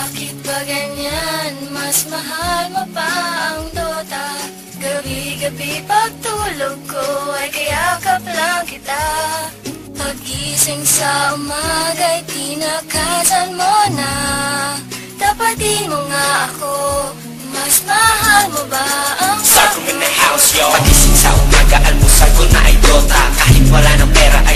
Bakit ba ganyan? Mas mahal mo pa ang Dota. Gabi-gabi pagtulog ko ay kayakap lang kita. Pag-gising sa umaga'y tinakasan mo na. Tapatin mo nga ako, mas mahal mo ba ang Sarong in the house, yo. Pag-gising sa umaga, almusal ko na ay Dota. Kahit wala ng pera ay